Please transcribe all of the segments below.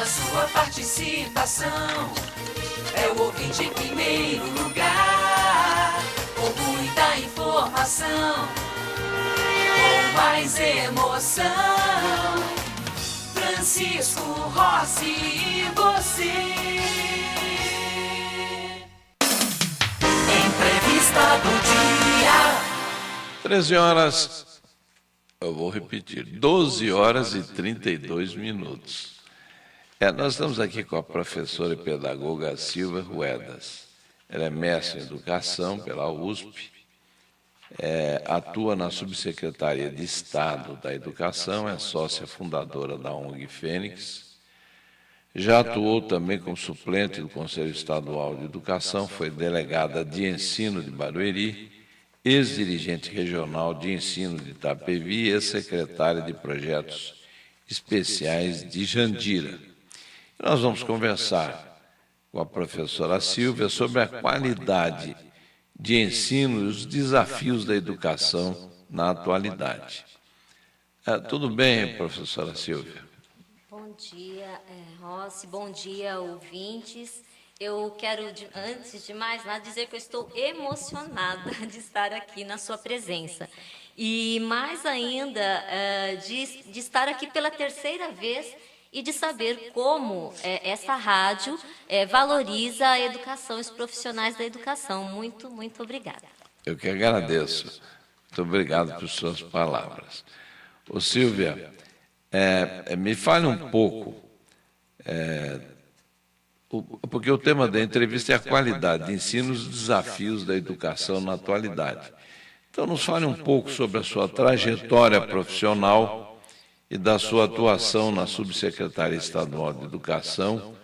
sua participação. É o ouvinte em primeiro lugar, com muita informação, com mais emoção. Francisco Rossi e você. Entrevista do dia. 13 horas, eu vou repetir, 12 horas e 32 minutos. Nós estamos aqui com a professora e pedagoga Silvia Ruedas. Ela é mestre em educação pela USP, atua na Subsecretaria de Estado da Educação, é sócia fundadora da ONG Fênix, já atuou também como suplente do Conselho Estadual de Educação, foi delegada de ensino de Barueri, ex-dirigente regional de ensino de Itapevi e ex-secretária de projetos especiais de Jandira. Nós vamos conversar com a professora Silvia sobre a qualidade de ensino e os desafios da educação na atualidade. Tudo bem, professora Silvia? Bom dia, Rossi, bom dia, ouvintes. Eu quero, antes de mais nada, dizer que eu estou emocionada de estar aqui na sua presença. E mais ainda, de estar aqui pela terceira vez e de saber como essa rádio valoriza a educação, os profissionais da educação. Muito, muito obrigada. Eu que agradeço. Muito obrigado por suas palavras. Ô, Silvia, me fale um pouco, porque o tema da entrevista é a qualidade de ensino e os desafios da educação na atualidade. Então, nos fale um pouco sobre a sua trajetória profissional e da sua atuação na Subsecretaria Estadual de Educação,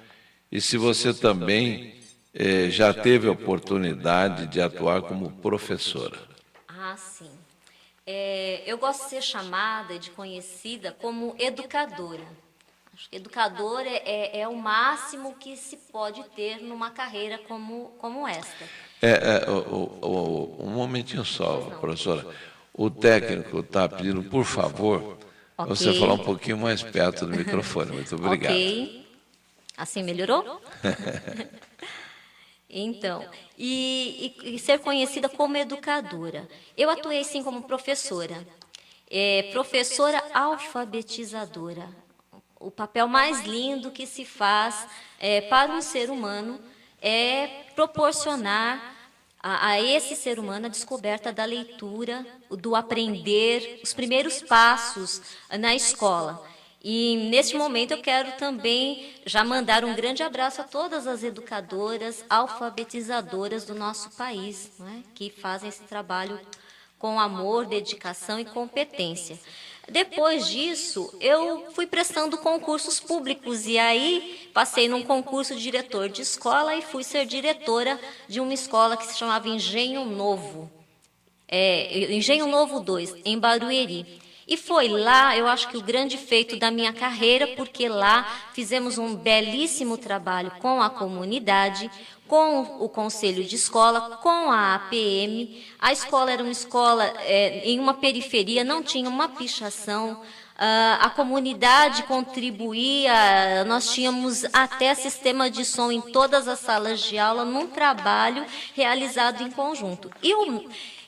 e se você também já teve a oportunidade de atuar como professora. Ah, sim. Eu gosto de ser chamada, de conhecida como educadora. Acho que educadora é o máximo que se pode ter numa carreira como esta. Um momentinho só, professora. O técnico está pedindo, por favor, você falar um pouquinho mais perto do microfone. Muito obrigado. Ok. Assim melhorou? Então, e ser conhecida como educadora. Eu atuei, sim, como professora. Professora alfabetizadora. O papel mais lindo que se faz para um ser humano é proporcionar a esse ser humano a descoberta da leitura, do aprender, os primeiros passos na escola. E, neste momento, eu quero também já mandar um grande abraço a todas as educadoras, alfabetizadoras do nosso país, né, que fazem esse trabalho com amor, dedicação e competência. Depois disso, eu fui prestando concursos públicos e aí passei num concurso de diretor de escola e fui ser diretora de uma escola que se chamava Engenho Novo, Engenho Novo 2, em Barueri. E foi lá, eu acho que o grande feito da minha carreira, porque lá fizemos um belíssimo trabalho com a comunidade, com o conselho de escola, com a APM. A escola era uma escola em uma periferia, não tinha uma pichação. A comunidade contribuía, nós tínhamos até sistema de som em todas as salas de aula, num trabalho realizado em conjunto.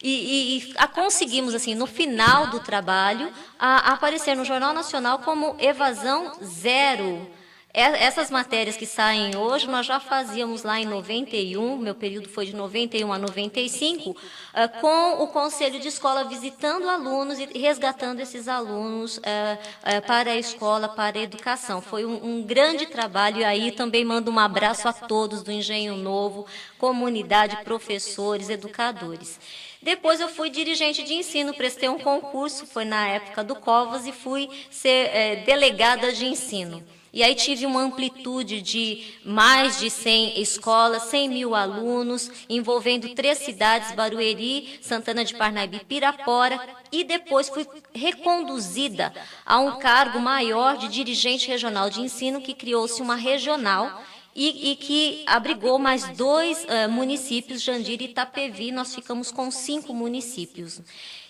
E conseguimos, assim, no final do trabalho, aparecer no Jornal Nacional como evasão zero. Essas matérias que saem hoje, nós já fazíamos lá em 91, meu período foi de 91 a 95, com o Conselho de Escola visitando alunos e resgatando esses alunos para a escola, para a educação. Foi um grande trabalho e aí também mando um abraço a todos do Engenho Novo, comunidade, professores, educadores. Depois eu fui dirigente de ensino, prestei um concurso, foi na época do Covas, e fui ser delegada de ensino. E aí tive uma amplitude de mais de 100 escolas, 100 mil alunos, envolvendo 3 cidades, Barueri, Santana de Parnaíba e Pirapora, e depois fui reconduzida a um cargo maior de dirigente regional de ensino, que criou-se uma regional, e que abrigou mais 2 municípios, Jandira e Itapevi. Nós ficamos com 5 municípios.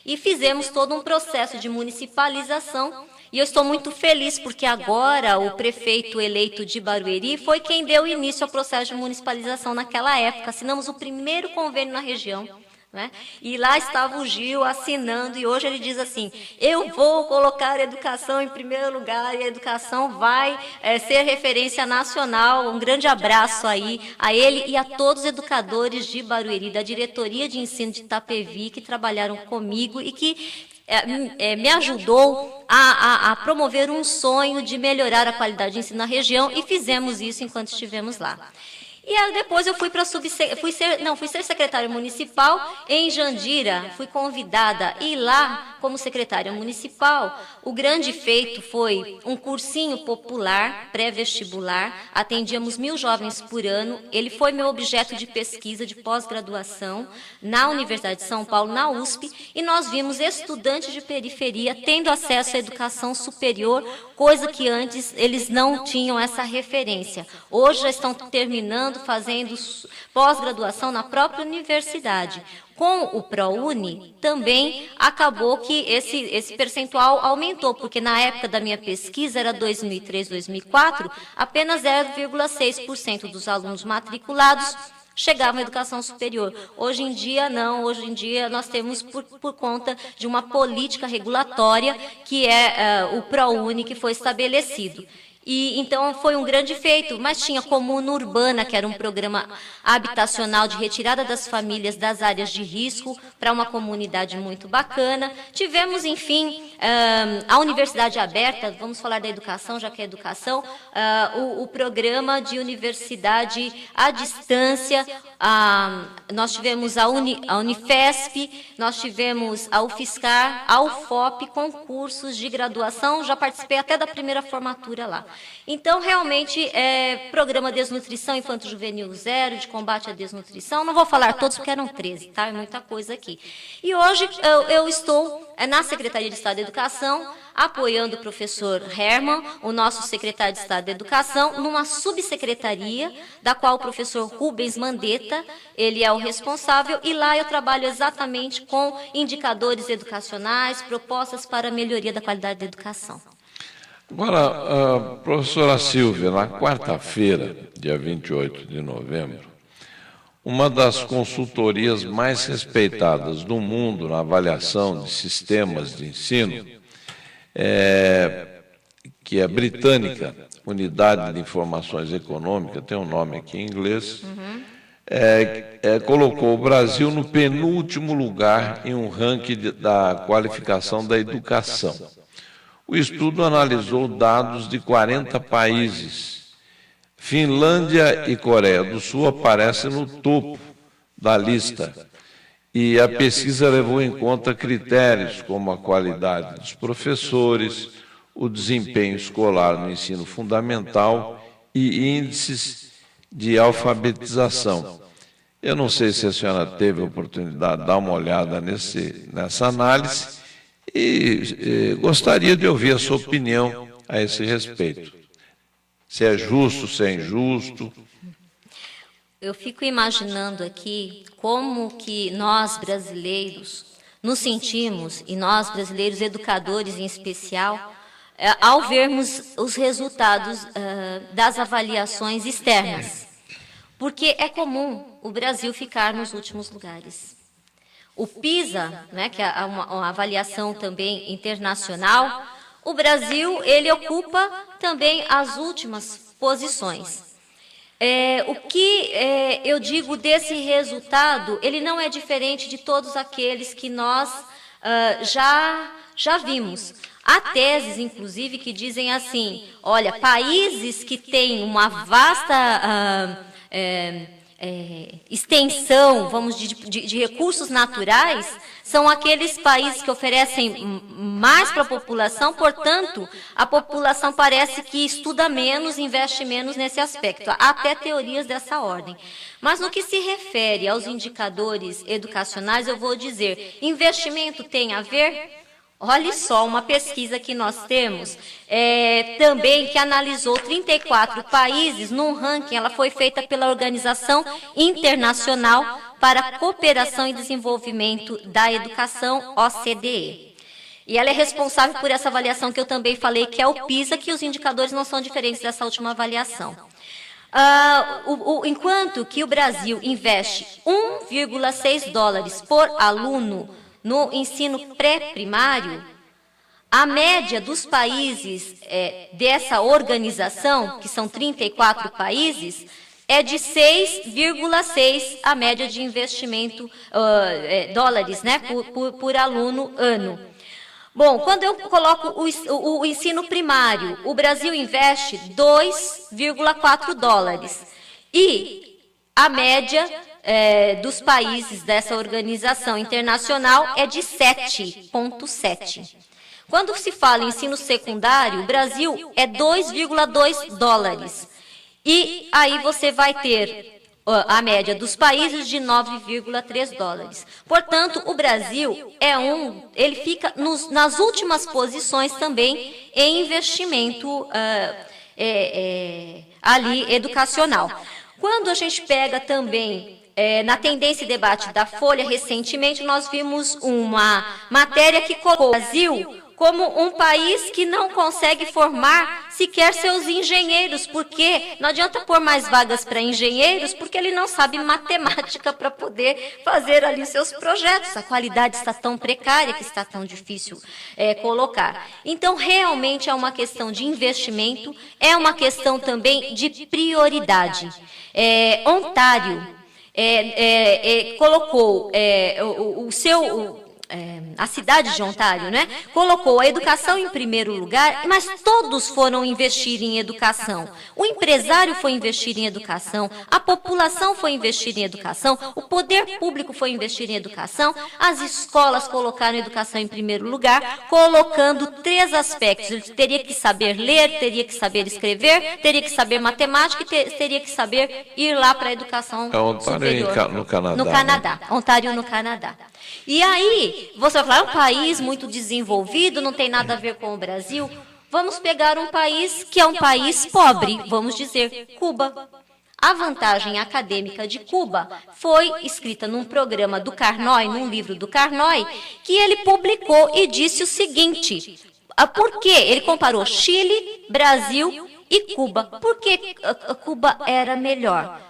E fizemos todo um processo de municipalização, E eu estou muito feliz porque agora o prefeito eleito de Barueri foi quem deu início ao processo de municipalização naquela época. Assinamos o primeiro convênio na região. Né? E lá estava o Gil assinando, e hoje ele diz assim: eu vou colocar a educação em primeiro lugar, e a educação vai ser referência nacional. Um grande abraço aí a ele e a todos os educadores de Barueri, da diretoria de ensino de Itapevi, que trabalharam comigo e que me ajudou a promover um sonho de melhorar a qualidade de ensino na região, e fizemos isso enquanto estivemos lá. E aí depois eu fui ser secretária municipal em Jandira, fui convidada, e lá, como secretária municipal, o grande feito foi um cursinho popular, pré-vestibular, atendíamos 1.000 jovens por ano, ele foi meu objeto de pesquisa de pós-graduação na Universidade de São Paulo, na USP, e nós vimos estudantes de periferia tendo acesso à educação superior, coisa que antes eles não tinham essa referência. Hoje já estão terminando, fazendo pós-graduação na própria universidade. Com o ProUni, também acabou que esse percentual aumentou, porque na época da minha pesquisa, era 2003, 2004, apenas 0,6% dos alunos matriculados chegavam à educação superior. Hoje em dia, não. Hoje em dia, nós temos, por conta de uma política regulatória, que é o ProUni, que foi estabelecido. E então foi um grande feito, mas tinha Comuna Urbana, que era um programa habitacional de retirada das famílias das áreas de risco para uma comunidade muito bacana. Tivemos, enfim, a Universidade Aberta, vamos falar da educação, já que é educação, o programa de universidade à distância. Nós tivemos a Unifesp, nós tivemos a UFSCar, a UFOP, concursos de graduação, já participei até da primeira formatura lá. Então, realmente, programa Desnutrição Infanto-Juvenil Zero, de combate à desnutrição, não vou falar todos porque eram 13, tá? É muita coisa aqui. E hoje eu estou na Secretaria de Estado da Educação, apoiando o professor Herman, o nosso secretário de Estado da Educação, numa subsecretaria, da qual o professor Rubens Mandetta, ele é o responsável, e lá eu trabalho exatamente com indicadores educacionais, propostas para a melhoria da qualidade da educação. Agora, professora Silvia, na quarta-feira, dia 28 de novembro, uma das consultorias mais respeitadas do mundo na avaliação de sistemas de ensino, que é britânica, Unidade de Informações Econômicas, tem um nome aqui em inglês, colocou o Brasil no penúltimo lugar em um ranking da qualificação da educação. O estudo analisou dados de 40 países. Finlândia e Coreia do Sul aparecem no topo da lista. E a pesquisa levou em conta critérios como a qualidade dos professores, o desempenho escolar no ensino fundamental e índices de alfabetização. Eu não sei se a senhora teve a oportunidade de dar uma olhada nessa análise, e gostaria de ouvir a sua opinião a esse respeito. Se é justo, se é injusto. Eu fico imaginando aqui como que nós brasileiros nos sentimos, e nós brasileiros educadores em especial, ao vermos os resultados das avaliações externas. Porque é comum o Brasil ficar nos últimos lugares. O PISA, né, que é uma avaliação também internacional, o Brasil ele ocupa também as últimas posições. O que eu digo desse resultado, ele não é diferente de todos aqueles que nós já vimos. Há teses, inclusive, que dizem assim, olha, países que têm uma vasta extensão, vamos de recursos naturais, são aqueles países que oferecem mais para a população, portanto, a população parece que estuda menos, investe menos nesse aspecto. Há até teorias dessa ordem. Mas no que se refere aos indicadores educacionais, eu vou dizer, investimento tem a ver? Olha só, uma pesquisa que nós temos, também que analisou 34 países num ranking, ela foi feita pela Organização Internacional para a Cooperação e Desenvolvimento da Educação, OCDE. E ela é responsável por essa avaliação que eu também falei, que é o PISA, que os indicadores não são diferentes dessa última avaliação. Enquanto que o Brasil investe 1,6 dólares por aluno no ensino pré-primário, a média dos países dessa organização, que são 34 países, é de 6,6 a média de investimento dólares, né, por aluno ano. Bom, quando eu coloco o ensino primário, o Brasil investe 2,4 dólares. E a média dos países dessa organização internacional é de 7,7. Quando se fala em ensino secundário, o Brasil é 2,2 dólares. E aí você vai ter a média dos países de 9,3 dólares. Portanto, o Brasil ele fica nas últimas posições também em investimento ali educacional. Quando a gente pega também na tendência e debate da Folha, recentemente nós vimos uma matéria que colocou o Brasil como um país que não consegue formar sequer seus engenheiros, porque não adianta pôr mais vagas para engenheiros, porque ele não sabe matemática para poder fazer ali seus projetos. A qualidade está tão precária que está tão difícil colocar. Então, realmente é uma questão de investimento, é uma questão também de prioridade. Ontário colocou a cidade de Ontário, né, colocou a educação em primeiro lugar, mas todos foram investir em educação. O empresário foi investir em educação, a população foi investir em educação, o poder público foi investir em educação, as escolas colocaram a educação em primeiro lugar, colocando 3 aspectos. Ele teria que saber ler, teria que saber escrever, teria que saber matemática e teria que saber ir lá para a educação superior. No Canadá. No Canadá, né? Ontário, no Canadá. E aí, você vai falar, é um país muito desenvolvido, não tem nada a ver com o Brasil. Vamos pegar um país que é um país pobre, vamos dizer, Cuba. A vantagem acadêmica de Cuba foi escrita num programa do Carnoy, num livro do Carnoy, que ele publicou e disse o seguinte: por quê? Ele comparou Chile, Brasil e Cuba. Por que Cuba era melhor?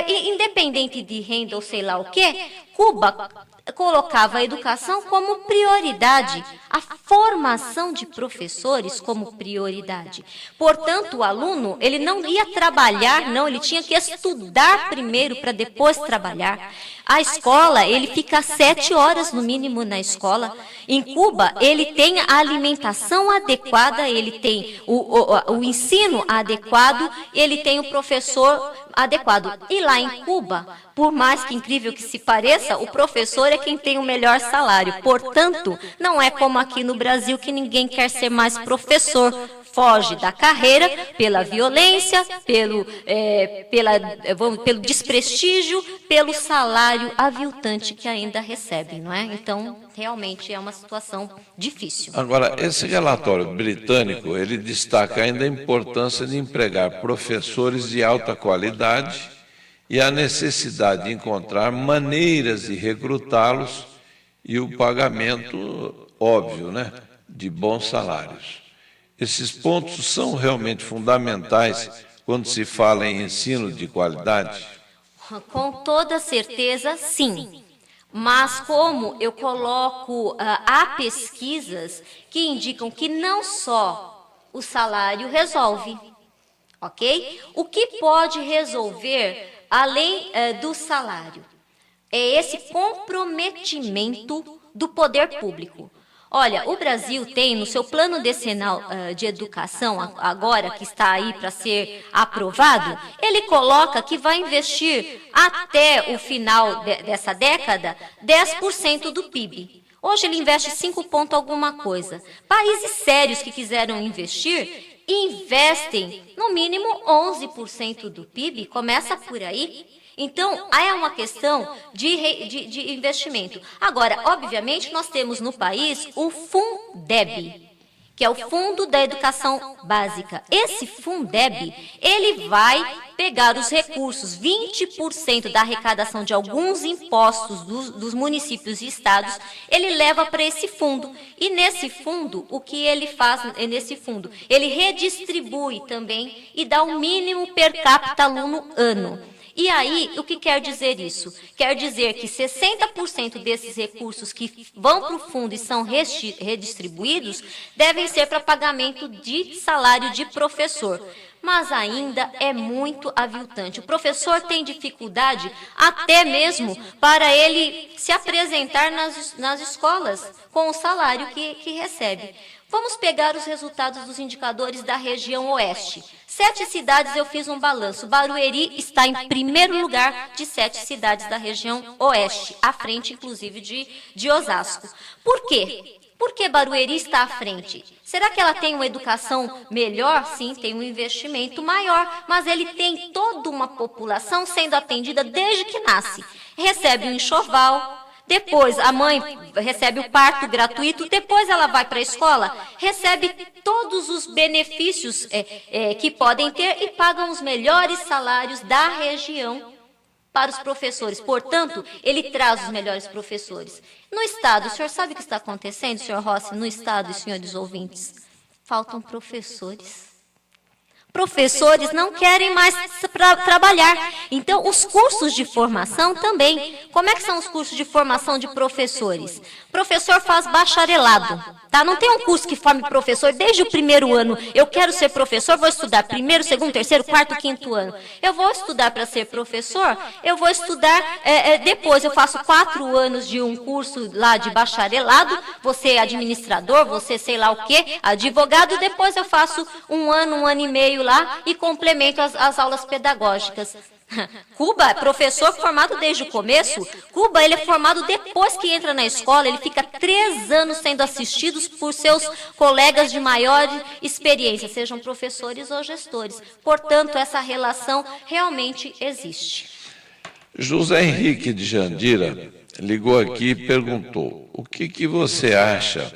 Independente de renda ou sei lá o quê, Cuba colocava a educação como prioridade, a formação de professores como prioridade. Portanto, o aluno, ele não ia trabalhar, não, ele tinha que estudar primeiro para depois trabalhar. A escola, ele fica 7 horas no mínimo na escola. Em Cuba, ele tem a alimentação adequada, ele tem o ensino adequado, ele tem o professor adequado. E lá em Cuba, por mais que incrível que se pareça, o professor é quem tem o melhor salário. Portanto, não é como aqui no Brasil que ninguém quer ser mais professor. Foge da carreira pela violência, pelo desprestígio, pelo salário aviltante que ainda recebe, não é? Então, realmente é uma situação difícil. Agora, esse relatório britânico, ele destaca ainda a importância de empregar professores de alta qualidade e a necessidade de encontrar maneiras de recrutá-los e o pagamento, óbvio, né, de bons salários. Esses pontos são realmente fundamentais quando se fala em ensino de qualidade? Com toda certeza, sim. Mas como eu coloco, há pesquisas que indicam que não só o salário resolve, ok? O que pode resolver, além do salário, é esse comprometimento do poder público. Olha, o Brasil tem no seu plano decenal de educação, agora que está aí para ser aprovado, ele coloca que vai investir até o final dessa década 10% do PIB. Hoje ele investe 5 ponto alguma coisa. Países sérios que quiseram investir, investem no mínimo 11% do PIB, começa por aí. Então, é uma questão de investimento. Agora, obviamente, nós temos no país o Fundeb, que é o Fundo da Educação Básica. Esse Fundeb, ele vai pegar os recursos, 20% da arrecadação de alguns impostos dos municípios e estados, ele leva para esse fundo. E nesse fundo, o que ele faz nesse fundo? Ele redistribui também e dá o mínimo per capita aluno ano. E aí, o que quer dizer isso? Quer dizer que 60% desses recursos que vão para o fundo e são redistribuídos devem ser para pagamento de salário de professor. Mas ainda é muito aviltante. O professor tem dificuldade até mesmo para ele se apresentar nas escolas com o salário que recebe. Vamos pegar os resultados dos indicadores da região oeste. 7 cidades eu fiz um balanço. Barueri está em primeiro lugar de 7 cidades da região oeste, à frente, inclusive, de Osasco. Por quê? Por que Barueri está à frente? Será que ela tem uma educação melhor? Sim, tem um investimento maior, mas ele tem toda uma população sendo atendida desde que nasce. Recebe um enxoval. Depois, a mãe recebe o parto gratuito, depois ela vai para a escola, recebe todos os benefícios que podem ter e pagam os melhores salários da região para os professores. Portanto, ele traz os melhores professores. No Estado, o senhor sabe o que está acontecendo, senhor Rossi, no Estado e senhores ouvintes? Faltam professores. Professores não querem mais trabalhar. Então, os cursos de formação também. Como é que são os cursos de formação de professores? Professor faz bacharelado, tá? Não tem um curso que forme professor desde o primeiro ano. Eu quero ser professor, vou estudar primeiro, segundo, terceiro, quarto, quinto ano. Eu vou estudar para ser professor, eu vou estudar depois. Eu faço 4 anos de um curso lá de bacharelado, vou ser administrador, vou ser sei lá o quê, advogado, depois eu faço um ano e meio lá e complemento as aulas pedagógicas. Cuba é professor formado desde o começo. Cuba, ele é formado depois que entra na escola, ele fica 3 anos sendo assistido por seus colegas de maior experiência, sejam professores ou gestores. Portanto, essa relação realmente existe. José Henrique de Jandira ligou aqui e perguntou: o que você acha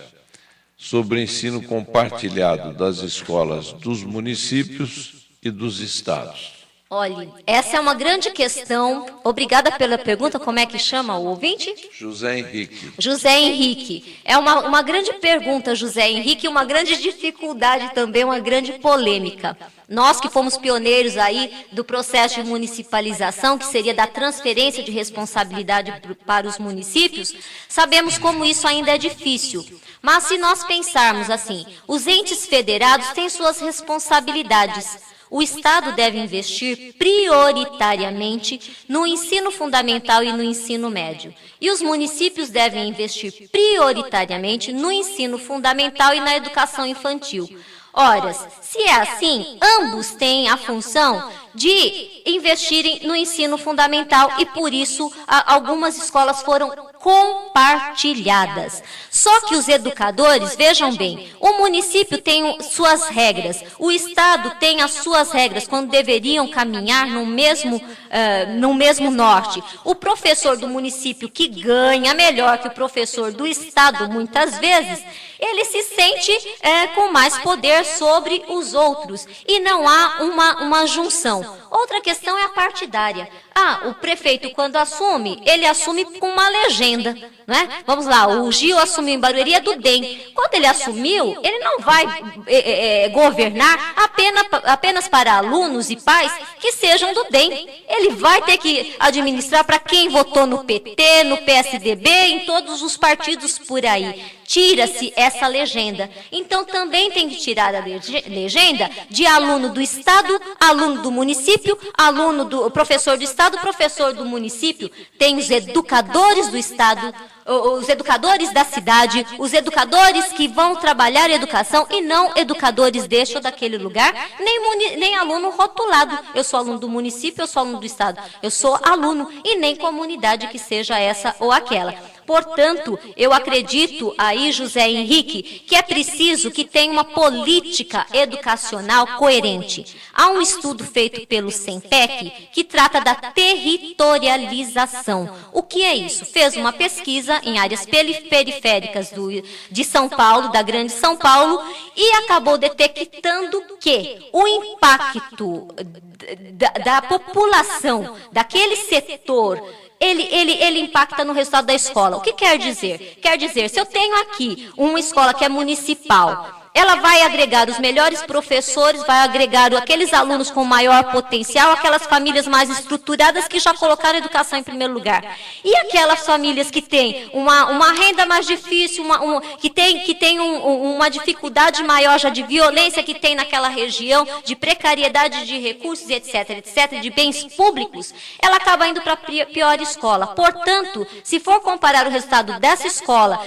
sobre o ensino compartilhado das escolas dos municípios e dos estados? Olha, essa é uma grande questão. Obrigada pela pergunta. Como é que chama o ouvinte? José Henrique. José Henrique. É uma grande pergunta, José Henrique, uma grande dificuldade também, uma grande polêmica. Nós que fomos pioneiros aí do processo de municipalização, que seria da transferência de responsabilidade para os municípios, sabemos como isso ainda é difícil. Mas se nós pensarmos assim, os entes federados têm suas responsabilidades. O Estado deve investir prioritariamente no ensino fundamental e no ensino médio. E os municípios devem investir prioritariamente no ensino fundamental e na educação infantil. Ora, se é assim, ambos têm a função de investirem no ensino fundamental e, por isso, algumas escolas foram compartilhadas. Só que os educadores, vejam bem, o município tem suas regras, o Estado tem as suas regras, quando deveriam caminhar no mesmo norte. O professor do município que ganha melhor que o professor do Estado, muitas vezes, ele se sente com mais poder sobre os outros e não há uma junção. Outra questão é a partidária. O prefeito, quando assume, ele assume com uma legenda, não é? Vamos lá, o Gil assumiu em Barueri, é do DEM. Quando ele assumiu, ele não vai governar apenas para alunos e pais que sejam do DEM. Ele vai ter que administrar para quem votou no PT, no PSDB, em todos os partidos por aí. Tira-se essa legenda. Então, também tem que tirar a legenda de aluno do Estado, aluno do município, aluno do professor do Estado, professor do município. Tem os educadores do Estado, os educadores da cidade, os educadores que vão trabalhar em educação e não educadores deste ou daquele lugar, nem aluno rotulado. Eu sou aluno do município, eu sou aluno do Estado. Eu sou aluno e nem comunidade que seja essa ou aquela. Portanto, eu acredito aí, José Henrique, que é preciso que tenha uma política educacional coerente. Há um estudo feito pelo SEMPEC que trata da territorialização. O que é isso? Fez uma pesquisa em áreas periféricas de São Paulo, da Grande São Paulo, e acabou detectando que o impacto da população, daquele setor, ele impacta no resultado da escola. O que quer dizer? Quer dizer, se eu tenho aqui uma escola que é municipal, ela vai agregar os melhores professores, vai agregar aqueles alunos com maior potencial, aquelas famílias mais estruturadas que já colocaram a educação em primeiro lugar. E aquelas famílias que têm uma renda mais difícil, que tem uma dificuldade maior já de violência que tem naquela região, de precariedade de recursos, etc., de bens públicos, ela acaba indo para a pior escola. Portanto, se for comparar o resultado dessa escola,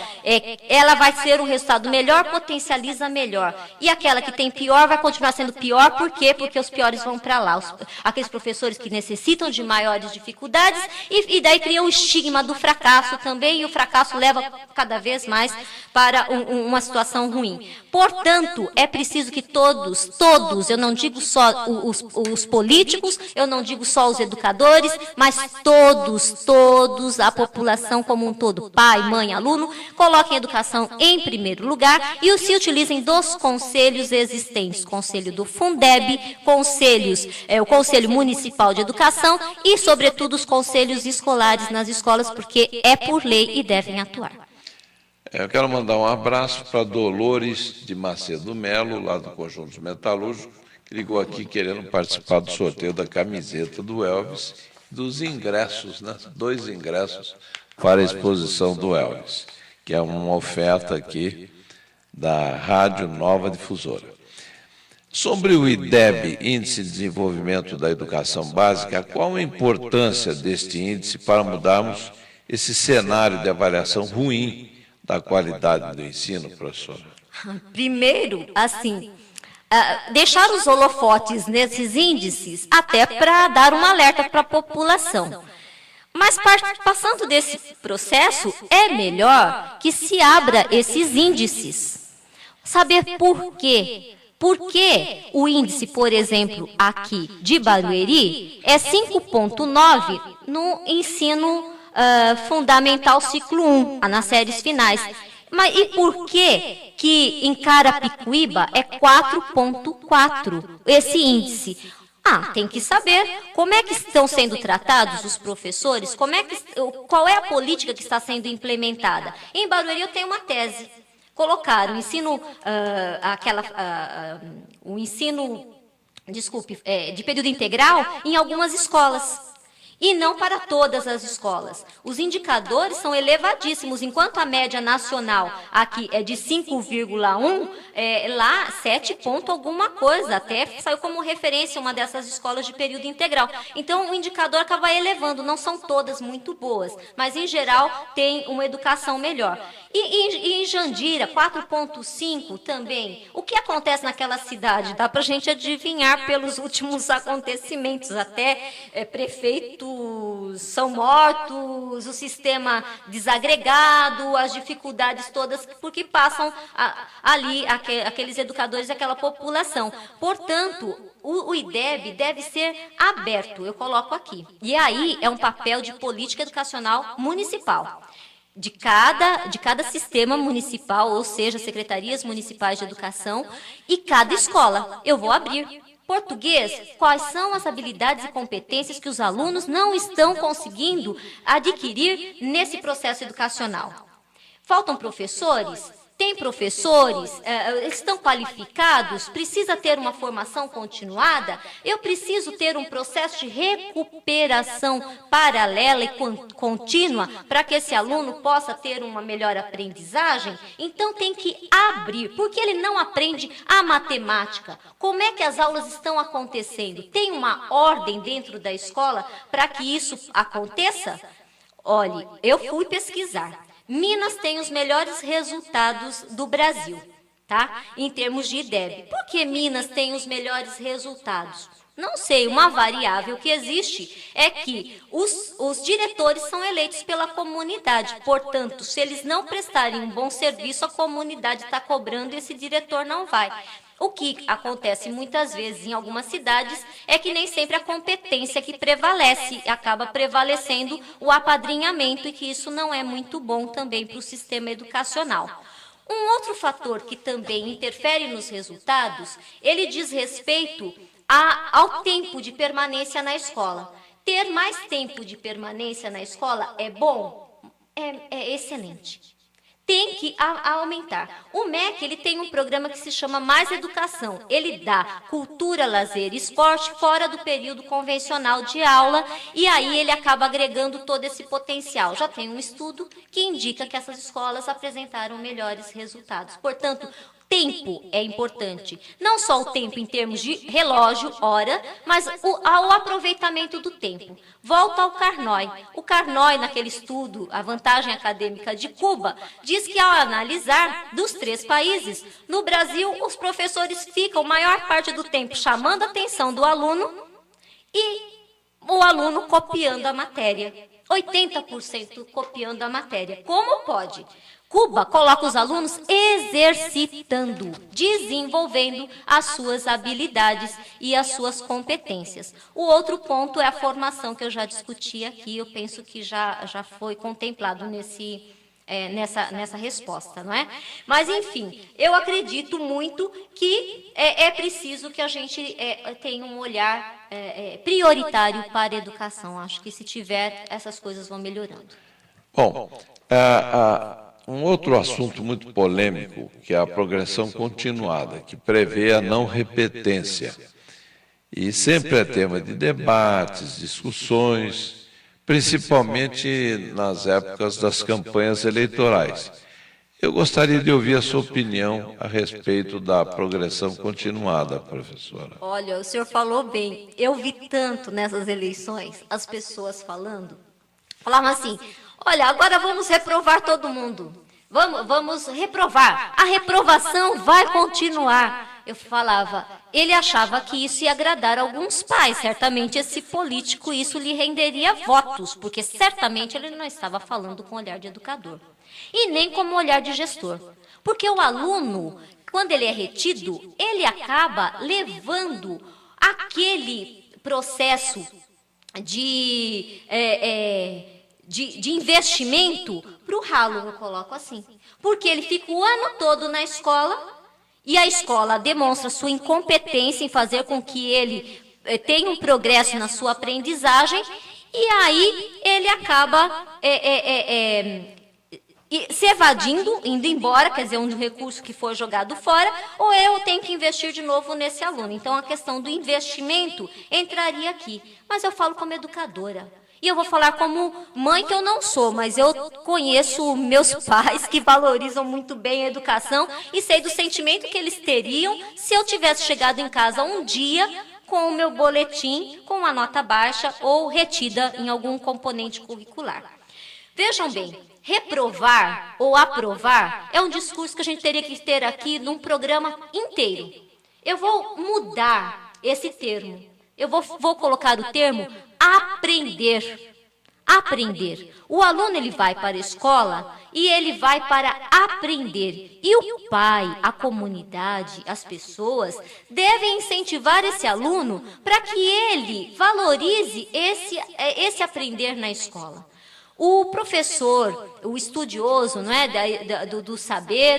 ela vai ser um resultado melhor, potencializa melhor. E aquela que tem pior vai continuar sendo pior, por quê? Porque os piores vão para lá. Aqueles professores que necessitam de maiores dificuldades, e daí cria o estigma do fracasso também, e o fracasso leva cada vez mais para uma situação ruim. Portanto, é preciso que todos, eu não digo só os políticos, eu não digo só os educadores, mas todos, a população como um todo, pai, mãe, aluno, coloquem a educação em primeiro lugar e se utilizem dos conselhos existentes, conselho do Fundeb, o Conselho Municipal de Educação e, sobretudo, os conselhos escolares nas escolas, porque é por lei e devem atuar. Eu quero mandar um abraço para Dolores de Macedo Melo, lá do Conjunto dos Metalúrgicos, que ligou aqui querendo participar do sorteio da camiseta do Elvis, dos ingressos, né? 2 ingressos para a exposição do Elvis, que é uma oferta aqui da Rádio Nova Difusora. Sobre o IDEB, Índice de Desenvolvimento da Educação Básica, qual a importância deste índice para mudarmos esse cenário de avaliação ruim da qualidade do ensino, professora? Primeiro, deixar os holofotes nesses índices até para dar um alerta para a população. Mas, passando desse processo, é melhor que se abra esses índices. Saber por quê. Por que o índice, por exemplo, aqui de Barueri, é 5,9 no ensino fundamental ciclo 1, nas séries finais. E por que em Carapicuíba é 4,4 esse índice? Tem que saber como é que estão sendo tratados os professores, qual é a política que está sendo implementada. Em Barueri eu tenho uma tese. Colocaram o ensino de período integral em algumas escolas. E não para todas as escolas. Os indicadores são elevadíssimos, enquanto a média nacional aqui é de 5,1, lá 7 ponto alguma coisa, até saiu como referência uma dessas escolas de período integral. Então, o indicador acaba elevando, não são todas muito boas, mas, em geral, tem uma educação melhor. E em Jandira, 4,5 também. O que acontece naquela cidade? Dá para a gente adivinhar pelos últimos acontecimentos, até prefeitos são mortos, o sistema desagregado, as dificuldades todas, porque passam ali aqueles educadores e aquela população. Portanto, o IDEB deve ser aberto, eu coloco aqui. E aí é um papel de política educacional municipal. De cada sistema municipal, ou seja, secretarias municipais de educação, e cada escola. Eu vou abrir. Português, quais são as habilidades e competências que os alunos não estão conseguindo adquirir nesse processo educacional? Faltam professores? Tem professores? Estão qualificados? Precisa ter uma formação continuada? Eu preciso ter um processo de recuperação paralela e contínua para que esse aluno possa ter uma melhor aprendizagem? Então tem que abrir, porque ele não aprende a matemática. Como é que as aulas estão acontecendo? Tem uma ordem dentro da escola para que isso aconteça? Olhe, eu fui pesquisar. Minas tem os melhores resultados do Brasil, tá? Em termos de IDEB. Por que Minas tem os melhores resultados? Não sei, uma variável que existe é que os diretores são eleitos pela comunidade. Portanto, se eles não prestarem um bom serviço, a comunidade está cobrando e esse diretor não vai. O que acontece muitas vezes em algumas cidades é que nem sempre a competência que prevalece, acaba prevalecendo o apadrinhamento e que isso não é muito bom também para o sistema educacional. Um outro fator que também interfere nos resultados, ele diz respeito ao tempo de permanência na escola. Ter mais tempo de permanência na escola é bom? É excelente. Tem que aumentar. O MEC ele tem um programa que se chama Mais Educação. Ele dá cultura, lazer e esporte fora do período convencional de aula e aí ele acaba agregando todo esse potencial. Já tem um estudo que indica que essas escolas apresentaram melhores resultados. Portanto, tempo é importante. Não só o tempo em termos de relógio, hora, mas o aproveitamento do tempo. Volta ao Carnoy. O Carnoy, naquele estudo, a vantagem acadêmica de Cuba, diz que ao analisar dos 3 países, no Brasil os professores ficam maior parte do tempo chamando a atenção do aluno e o aluno copiando a matéria. 80% copiando a matéria. Como pode? Cuba coloca os alunos exercitando, desenvolvendo as suas habilidades e as suas competências. O outro ponto é a formação que eu já discuti aqui, eu penso que já foi contemplado nessa resposta, não é? Mas, enfim, eu acredito muito que é preciso que a gente tenha um olhar prioritário para a educação. Acho que se tiver, essas coisas vão melhorando. Bom, um outro assunto muito polêmico, que é a progressão continuada, que prevê a não repetência. E sempre é tema de debates, discussões, principalmente nas épocas das campanhas eleitorais. Eu gostaria de ouvir a sua opinião a respeito da progressão continuada, professora. Olha, o senhor falou bem. Eu vi tanto nessas eleições as pessoas falavam assim: olha, agora vamos reprovar todo mundo. Vamos reprovar. A reprovação vai continuar. Eu falava, ele achava que isso ia agradar alguns pais. Certamente esse político, isso lhe renderia votos, porque certamente ele não estava falando com olhar de educador. E nem como olhar de gestor. Porque o aluno, quando ele é retido, ele acaba levando aquele processo de investimento para o ralo, eu coloco assim. Porque ele fica o ano todo na escola e a escola demonstra sua incompetência em fazer com que ele tenha um progresso na sua aprendizagem e aí ele acaba se evadindo, indo embora, quer dizer, um recurso que foi jogado fora, ou eu tenho que investir de novo nesse aluno. Então, a questão do investimento entraria aqui. Mas eu falo como educadora. E eu vou falar como mãe, que eu não sou, mas eu conheço meus pais que valorizam muito bem a educação e sei do sentimento que eles teriam se eu tivesse chegado em casa um dia com o meu boletim com uma nota baixa ou retida em algum componente curricular. Vejam bem, reprovar ou aprovar é um discurso que a gente teria que ter aqui num programa inteiro. Eu vou mudar esse termo. Eu vou colocar o termo aprender. Aprender. O aluno ele vai para a escola e ele vai para aprender. E o pai, a comunidade, as pessoas devem incentivar esse aluno para que ele valorize esse aprender na escola. O professor, o estudioso, não é, do saber,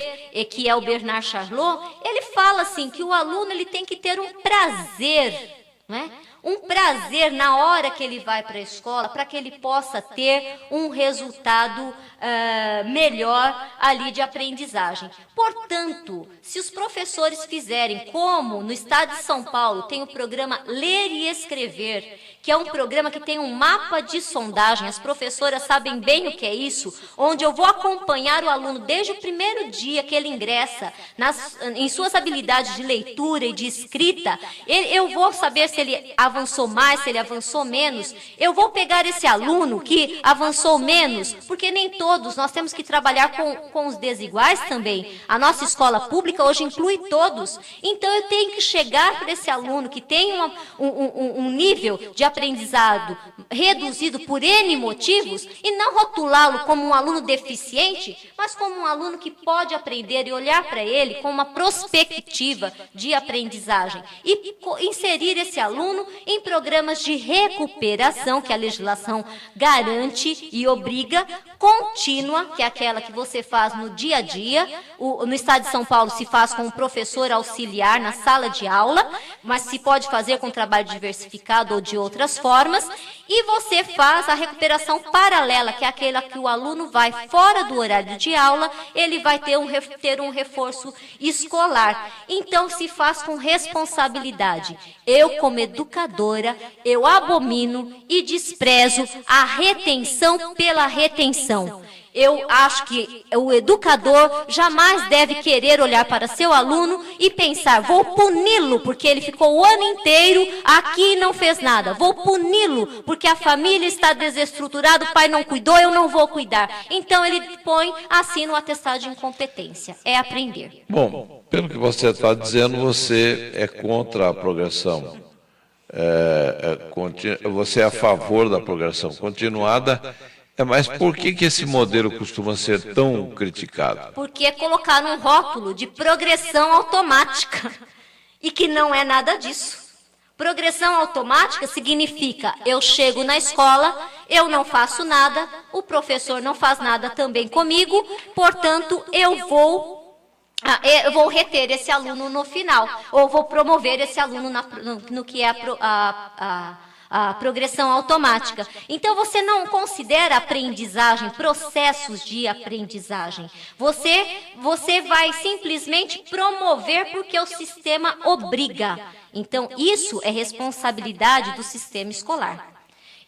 que é o Bernard Charlot, ele fala assim que o aluno ele tem que ter um prazer, não é? Um prazer na hora que ele vai para a escola, para que ele possa ter um resultado melhor ali de aprendizagem. Portanto, se os professores fizerem como no estado de São Paulo tem o programa Ler e Escrever, que é um programa que tem um mapa de sondagem, as professoras sabem bem o que é isso, onde eu vou acompanhar o aluno desde o primeiro dia que ele ingressa em suas habilidades de leitura e de escrita, eu vou saber se ele avançou mais, se ele avançou menos. Eu vou pegar esse aluno que avançou menos, porque nem todos, nós temos que trabalhar com os desiguais também. A nossa escola pública hoje inclui todos. Então, eu tenho que chegar para esse aluno que tem um nível de aprendizado reduzido por N motivos e não rotulá-lo como um aluno deficiente, mas como um aluno que pode aprender e olhar para ele com uma perspectiva de aprendizagem e inserir esse aluno em programas de recuperação que a legislação garante e obriga, contínua, que é aquela que você faz no dia a dia. No estado de São Paulo se faz com um professor auxiliar na sala de aula, mas se pode fazer com trabalho diversificado ou de outras formas. E você faz a recuperação paralela, que é aquela que o aluno vai fora do horário de aula, ele vai ter um reforço escolar. Então, se faz com responsabilidade. Eu, como educadora, eu abomino e desprezo a retenção pela retenção. Eu acho que o educador jamais deve querer olhar para seu aluno e pensar, vou puni-lo porque ele ficou o ano inteiro aqui e não fez nada. Vou puni-lo porque a família está desestruturada, o pai não cuidou, eu não vou cuidar. Então ele assina o atestado de incompetência. É aprender. Bom, pelo que você está dizendo, você é contra a progressão. Você é a favor da progressão continuada. Mas por que esse modelo costuma ser tão criticado? Porque colocaram um rótulo de progressão automática, e que não é nada disso. Progressão automática significa, eu chego na escola, eu não faço nada, o professor não faz nada também comigo, portanto, eu vou reter esse aluno no final, ou vou promover esse aluno no que é a progressão automática. Então, você não considera aprendizagem, processos de aprendizagem. Você vai simplesmente promover porque o sistema obriga. Então, isso é responsabilidade do sistema escolar.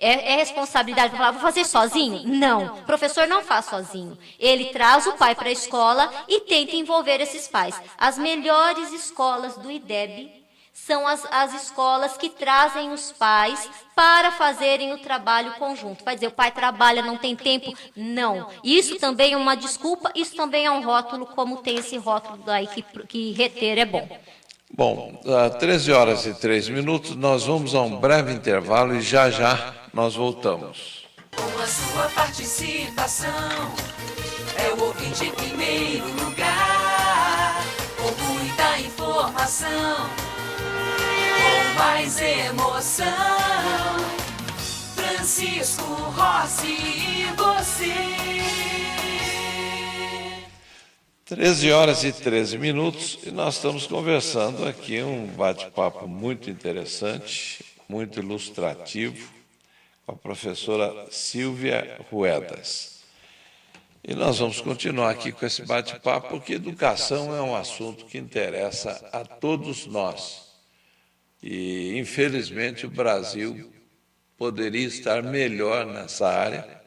É responsabilidade para falar, vou fazer sozinho? Não, o professor não faz sozinho. Ele traz o pai para a escola e tenta envolver esses pais. As melhores escolas do IDEB são as escolas que trazem os pais para fazerem o trabalho conjunto. Vai dizer, o pai trabalha, não tem tempo? Não. Isso também é uma desculpa, isso também é um rótulo, como tem esse rótulo daí que reter é bom. Bom, 13h03, nós vamos a um breve intervalo e já nós voltamos. Com a sua participação, é o ouvinte em primeiro lugar, com muita informação, com mais emoção. Francisco Rossi e você. 13h13 e nós estamos conversando aqui um bate-papo muito interessante, muito ilustrativo, com a professora Silvia Ruedas. E nós vamos continuar aqui com esse bate-papo, porque educação é um assunto que interessa a todos nós. E, infelizmente, o Brasil poderia estar melhor nessa área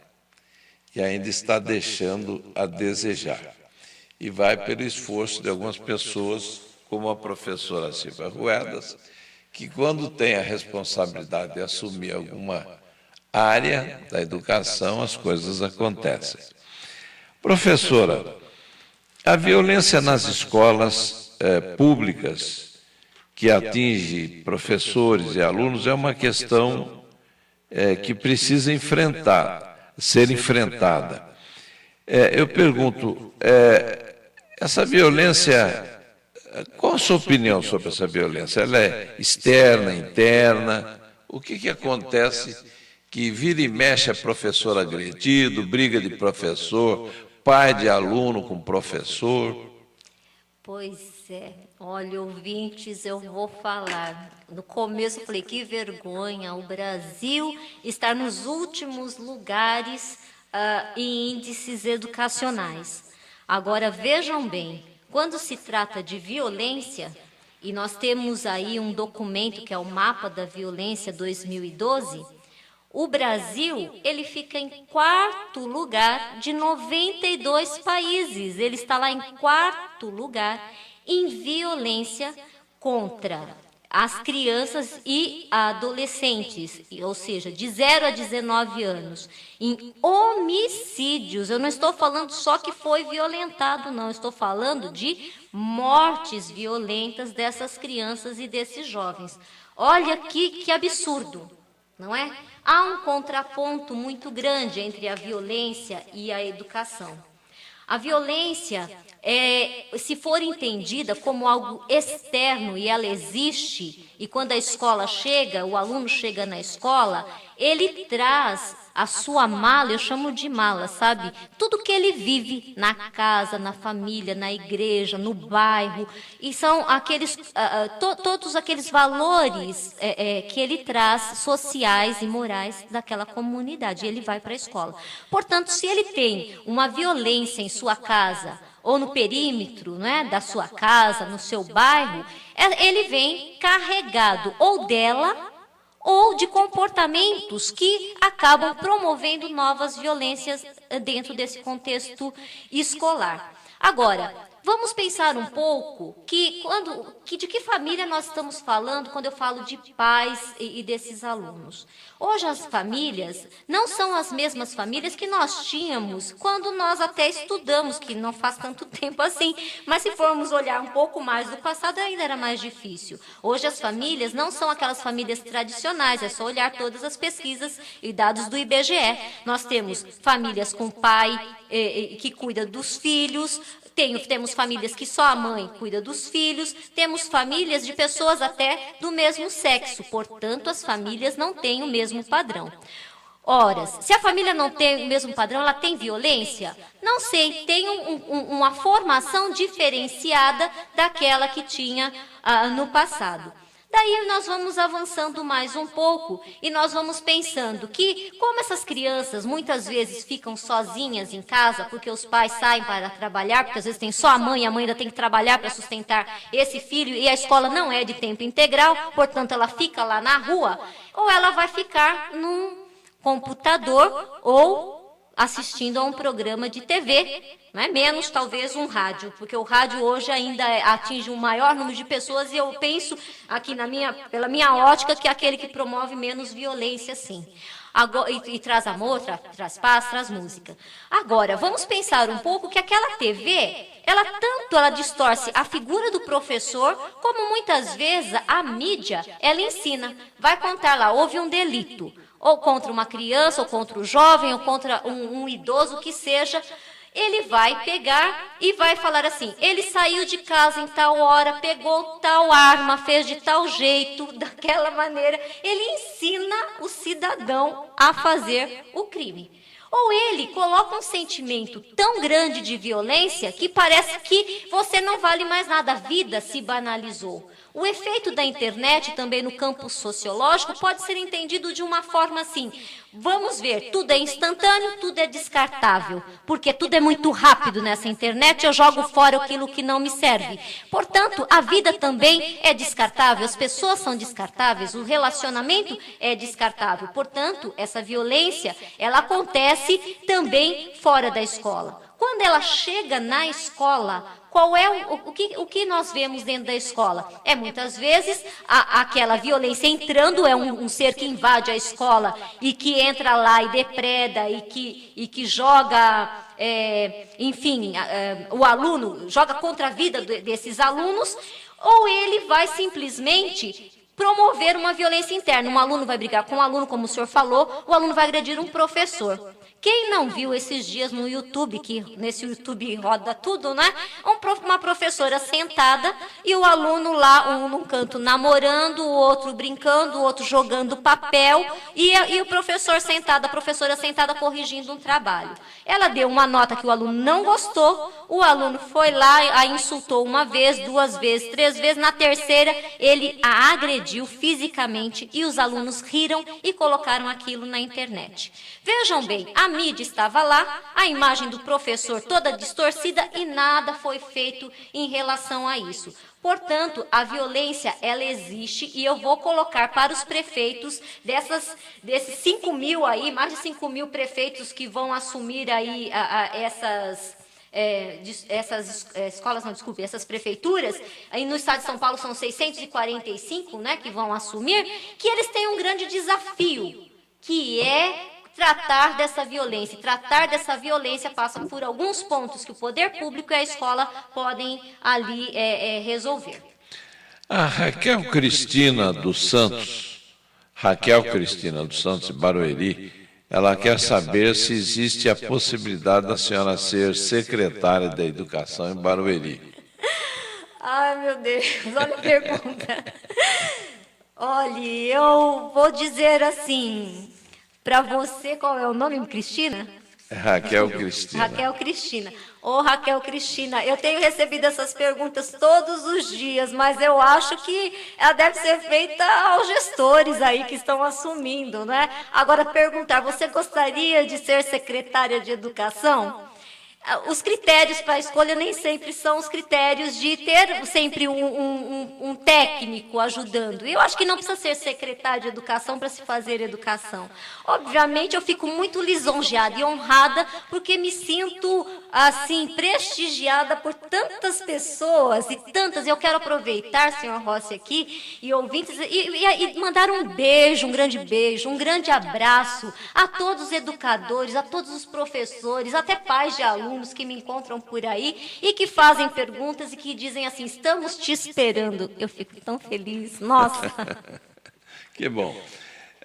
e ainda está deixando a desejar. E vai pelo esforço de algumas pessoas, como a professora Silvia Ruedas, que quando tem a responsabilidade de assumir alguma área da educação, as coisas acontecem. Professora, a violência nas escolas públicas, que atinge professores e alunos, é uma questão que precisa ser enfrentada. Eu pergunto, essa violência, qual a sua opinião sobre essa violência? Ela é externa, interna? O que acontece que vira e mexe é professor agredido, briga de professor, pai de aluno com professor? Pois é, olha, ouvintes, eu vou falar. No começo eu falei, que vergonha, o Brasil estar nos últimos lugares em índices educacionais. Agora, vejam bem, quando se trata de violência, e nós temos aí um documento que é o Mapa da Violência 2012, o Brasil, ele fica em quarto lugar de 92 países. Ele está lá em quarto lugar em violência contra as crianças e adolescentes, ou seja, de 0 a 19 anos, em homicídios. Eu não estou falando só que foi violentado, não, estou falando de mortes violentas dessas crianças e desses jovens. Olha que absurdo, não é? Há um contraponto muito grande entre a violência e a educação. A violência, se for entendida como algo externo e ela existe, e quando a escola chega, o aluno chega na escola, ele traz a sua mala, eu chamo de mala, sabe? Tudo que ele vive na casa, na família, na igreja, no bairro, e são aqueles, todos aqueles valores que ele traz, sociais e morais daquela comunidade, e ele vai para a escola. Portanto, se ele tem uma violência em sua casa, ou no perímetro, né, da sua casa, no seu bairro, ele vem carregado ou dela, ou de comportamentos que acabam promovendo novas violências dentro desse contexto escolar. Agora, vamos pensar um pouco de que família nós estamos falando quando eu falo de pais e desses alunos. Hoje as famílias não são as mesmas famílias que nós tínhamos quando nós até estudamos, que não faz tanto tempo assim, mas se formos olhar um pouco mais do passado ainda era mais difícil. Hoje as famílias não são aquelas famílias tradicionais, é só olhar todas as pesquisas e dados do IBGE. Nós temos famílias com pai que cuida dos filhos, temos famílias que só a mãe cuida dos filhos, temos famílias de pessoas até do mesmo sexo, portanto, as famílias não têm o mesmo padrão. Ora, se a família não tem o mesmo padrão, ela tem violência? Não sei, tem uma formação diferenciada daquela que tinha no passado. Daí nós vamos avançando mais um pouco e nós vamos pensando que, como essas crianças muitas vezes ficam sozinhas em casa, porque os pais saem para trabalhar, porque às vezes tem só a mãe ainda tem que trabalhar para sustentar esse filho, e a escola não é de tempo integral, portanto ela fica lá na rua, ou ela vai ficar num computador ou assistindo a um programa de TV, não é? Menos talvez um rádio, porque o rádio hoje ainda atinge um maior número de pessoas, e eu penso aqui pela minha ótica que é aquele que promove menos violência, sim. Agora, e traz amor, traz paz, traz música. Agora, vamos pensar um pouco que aquela TV, ela distorce a figura do professor, como muitas vezes a mídia, ela ensina. Vai contar lá, houve um delito, ou contra uma criança, ou contra o jovem, ou contra um idoso, que seja. Ele vai pegar e vai falar assim, ele saiu de casa em tal hora, pegou tal arma, fez de tal jeito, daquela maneira. Ele ensina o cidadão a fazer o crime. Ou ele coloca um sentimento tão grande de violência que parece que você não vale mais nada, a vida se banalizou. O efeito da internet também no campo sociológico pode ser entendido de uma forma assim, vamos ver, tudo é instantâneo, tudo é descartável, porque tudo é muito rápido nessa internet, eu jogo fora aquilo que não me serve. Portanto, a vida também é descartável, as pessoas são descartáveis, o relacionamento é descartável. Portanto, essa violência, ela acontece também fora da escola. Quando ela chega na escola, qual é o que nós vemos dentro da escola? É muitas vezes aquela violência entrando, é um ser que invade a escola e que entra lá e depreda e que joga, o aluno joga contra a vida desses alunos, ou ele vai simplesmente promover uma violência interna. Um aluno vai brigar com um aluno, como o senhor falou, o aluno vai agredir um professor. Quem não viu esses dias no YouTube, que nesse YouTube roda tudo, né? Uma professora sentada e o aluno lá, um num canto namorando, o outro brincando, o outro jogando papel e o professor sentado, a professora sentada corrigindo um trabalho. Ela deu uma nota que o aluno não gostou, o aluno foi lá, a insultou uma vez, 2 vezes, 3 vezes, na terceira ele a agrediu fisicamente e os alunos riram e colocaram aquilo na internet. Vejam bem, a mídia estava lá, a imagem do professor toda distorcida e nada foi feito em relação a isso. Portanto, a violência, ela existe e eu vou colocar para os prefeitos desses 5 mil aí, mais de 5 mil prefeitos que vão assumir aí essas prefeituras, aí no estado de São Paulo são 645, né, que vão assumir, que eles têm um grande desafio, que é tratar dessa violência. E tratar dessa violência passa por alguns pontos que o poder público e a escola podem ali resolver. A Raquel Cristina dos Santos de Barueri, ela quer saber se existe a possibilidade da senhora ser secretária da Educação em Barueri. Ai, meu Deus, olha a pergunta. Olha, eu vou dizer assim, para você, qual é o nome, Cristina? Raquel Cristina. Raquel Cristina. Ô, Raquel Cristina, eu tenho recebido essas perguntas todos os dias, mas eu acho que ela deve ser feita aos gestores aí que estão assumindo, né? Agora, perguntar, você gostaria de ser secretária de Educação? Os critérios para a escolha nem sempre são os critérios de ter sempre um técnico ajudando. Eu acho que não precisa ser secretário de Educação para se fazer educação. Obviamente, eu fico muito lisonjeada e honrada porque me sinto, assim, prestigiada por tantas pessoas e eu quero aproveitar, senhor Rossi, aqui, e ouvintes, e mandar um beijo, um grande abraço a todos os educadores, a todos os professores, até pais de alunos que me encontram por aí e que fazem perguntas e que dizem assim, estamos te esperando. Eu fico tão feliz, nossa. Que bom.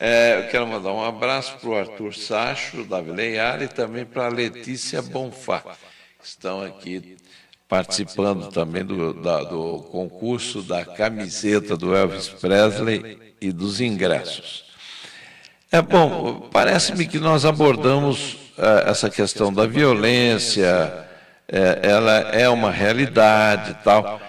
Eu quero mandar um abraço para o Arthur Sacho, da Vileiar, e também para a Letícia Bonfá, que estão aqui participando também do concurso da camiseta do Elvis Presley e dos ingressos. Bom, parece-me que nós abordamos essa questão da violência, ela é uma realidade e tal.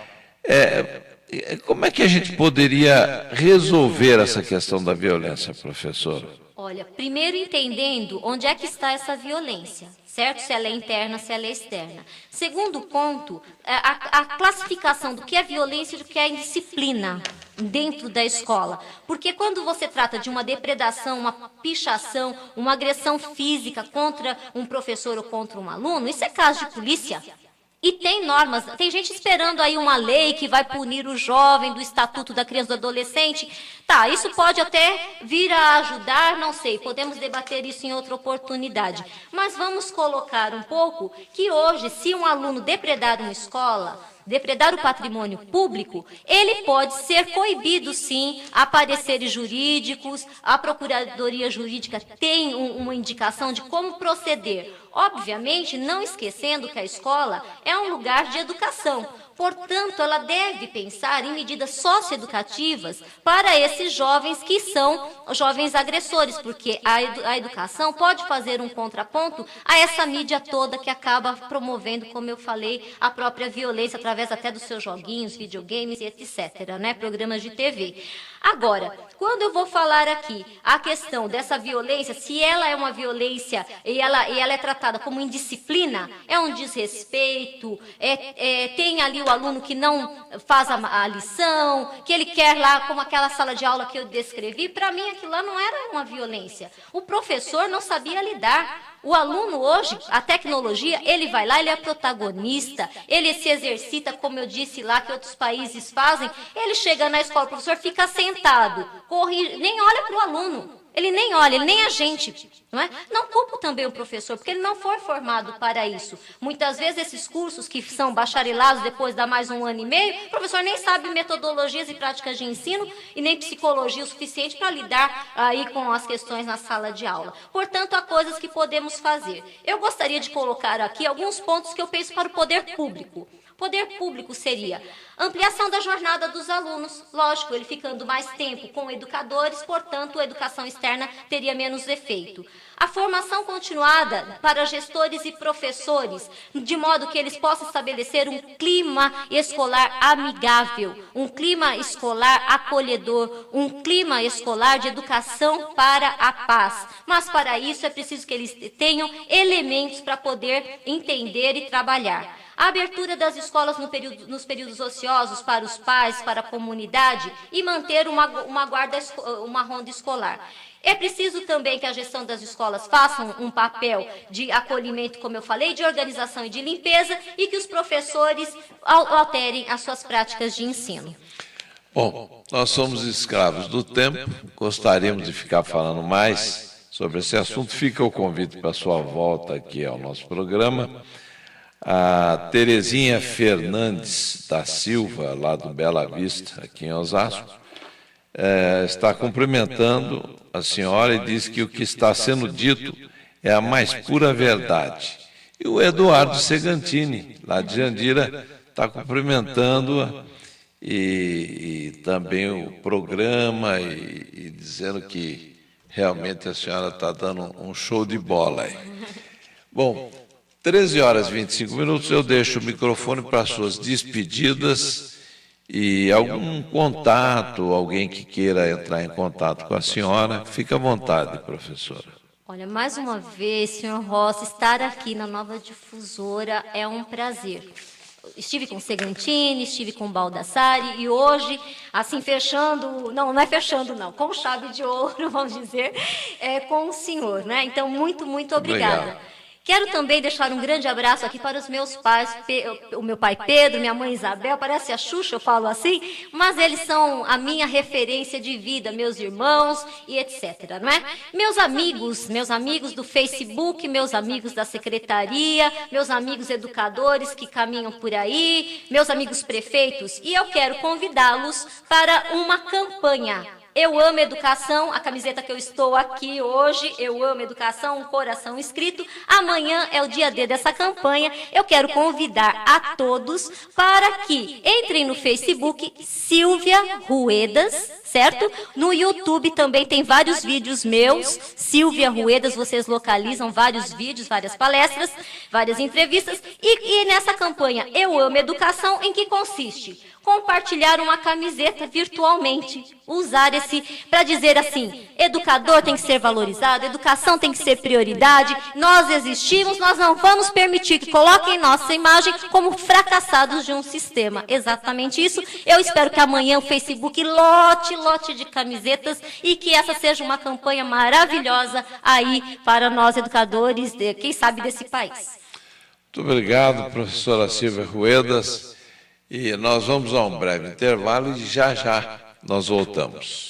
Como é que a gente poderia resolver essa questão da violência, professora? Olha, primeiro entendendo onde é que está essa violência, certo? Se ela é interna, se ela é externa. Segundo ponto, a classificação do que é violência e do que é indisciplina dentro da escola. Porque quando você trata de uma depredação, uma pichação, uma agressão física contra um professor ou contra um aluno, isso é caso de polícia. E tem normas, tem gente esperando aí uma lei que vai punir o jovem do Estatuto da Criança e do Adolescente. Tá, isso pode até vir a ajudar, não sei, podemos debater isso em outra oportunidade. Mas vamos colocar um pouco que hoje, se um aluno depredar uma escola, depredar o patrimônio público, ele pode ser coibido, sim, a pareceres jurídicos, a Procuradoria Jurídica tem uma indicação de como proceder. Obviamente, não esquecendo que a escola é um lugar de educação. Portanto, ela deve pensar em medidas socioeducativas para esses jovens que são jovens agressores, porque a educação pode fazer um contraponto a essa mídia toda que acaba promovendo, como eu falei, a própria violência através até dos seus joguinhos, videogames e etc., né, programas de TV. Agora, quando eu vou falar aqui a questão dessa violência, se ela é uma violência e ela é tratada como indisciplina, é um desrespeito, tem ali o aluno que não faz a lição, que ele quer lá, como aquela sala de aula que eu descrevi, para mim aquilo lá não era uma violência. O professor não sabia lidar. O aluno hoje, a tecnologia, ele vai lá, ele é protagonista, ele se exercita, como eu disse lá, que outros países fazem, ele chega na escola, o professor fica sentado, corrige, nem olha para o aluno. Ele nem olha, ele nem a gente, não é? Não culpo também o professor, porque ele não foi formado para isso. Muitas vezes esses cursos que são bacharelados, depois dá mais 1 ano e meio, o professor nem sabe metodologias e práticas de ensino e nem psicologia o suficiente para lidar aí com as questões na sala de aula. Portanto, há coisas que podemos fazer. Eu gostaria de colocar aqui alguns pontos que eu penso para o poder público. Poder público seria ampliação da jornada dos alunos, lógico, ele ficando mais tempo com educadores, portanto, a educação externa teria menos efeito. A formação continuada para gestores e professores, de modo que eles possam estabelecer um clima escolar amigável, um clima escolar acolhedor, um clima escolar de educação para a paz. Mas, para isso, é preciso que eles tenham elementos para poder entender e trabalhar. A abertura das escolas nos períodos ociosos para os pais, para a comunidade e manter uma ronda escolar. É preciso também que a gestão das escolas façam um papel de acolhimento, como eu falei, de organização e de limpeza, e que os professores alterem as suas práticas de ensino. Bom, nós somos escravos do tempo, gostaríamos de ficar falando mais sobre esse assunto. Fica o convite para a sua volta aqui ao nosso programa. A Terezinha Fernandes da Silva, lá do Bela Vista, aqui em Osasco, está cumprimentando a senhora e diz que o que está sendo dito é a mais pura verdade. E o Eduardo Segantini, lá de Jandira, está cumprimentando-a e também o programa e dizendo que realmente a senhora está dando um show de bola aí. Bom, 13 horas e 25 minutos, eu deixo o microfone para as suas despedidas e algum contato, alguém que queira entrar em contato com a senhora, fique à vontade, professora. Olha, mais uma vez, senhor Rossi, estar aqui na Nova Difusora é um prazer. Estive com o Segantini, estive com o Baldassari e hoje, assim, fechando, não é fechando não, com chave de ouro, vamos dizer, com o senhor, né? Então, muito, muito obrigada. Obrigado. Quero também deixar um grande abraço aqui para os meus pais, o meu pai Pedro, minha mãe Isabel, parece a Xuxa, eu falo assim, mas eles são a minha referência de vida, meus irmãos e etc, não é? Meus amigos do Facebook, meus amigos da secretaria, meus amigos educadores que caminham por aí, meus amigos prefeitos, e eu quero convidá-los para uma campanha. Eu amo educação, a camiseta que eu estou aqui hoje, eu amo educação, um coração escrito. Amanhã é o dia D dessa campanha. Eu quero convidar a todos para que entrem no Facebook Silvia Ruedas, certo? No YouTube também tem vários vídeos meus, Silvia Ruedas, vocês localizam vários vídeos, várias palestras, várias entrevistas. E nessa campanha Eu Amo Educação, em que consiste? Compartilhar uma camiseta virtualmente, usar esse para dizer assim, educador tem que ser valorizado, educação tem que ser prioridade, nós existimos, nós não vamos permitir que coloquem nossa imagem como fracassados de um sistema. Exatamente isso. Eu espero que amanhã o Facebook lote de camisetas e que essa seja uma campanha maravilhosa aí para nós educadores, quem sabe, desse país. Muito obrigado, professora Silvia Ruedas. E nós vamos a um breve intervalo e já nós voltamos.